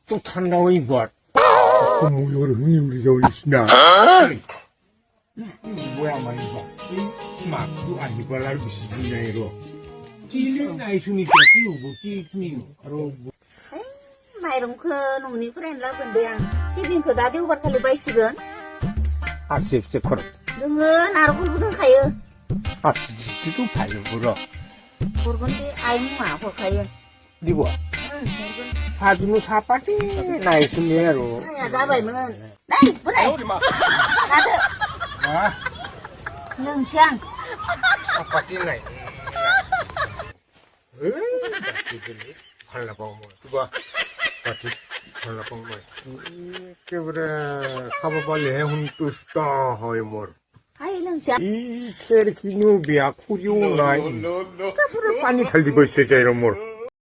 তো ঠান্ডা ওই বট ময়ূর হুঁড়ি যাওয়ালিস না 뭐야 말이야 막도 아니발랄 비슷한 나이로 찌는 나이순이죠 찌우고 찌니 바로 마이롱크 농니프렌 라근데양 시빈크 나디오 바탈리 바이시건 아셉세 코로 능은 아르고부든 가요 아스지도 발로 불어 고르건데 아이무마 호카요 니고 사주노 사빠지 나이순이로 야 자바이면 나이 뭐래 나도 아 능샹 사빠지 나이 발라봉 뭐 그거 같이 발라봉 뭐 그래 가봐발리 해훈 뜻다 하이 뭐 아이 능샹 이 캐릭이 누비야 쿠리오 나이 까불을 많이 달리고 있어요 이런 뭘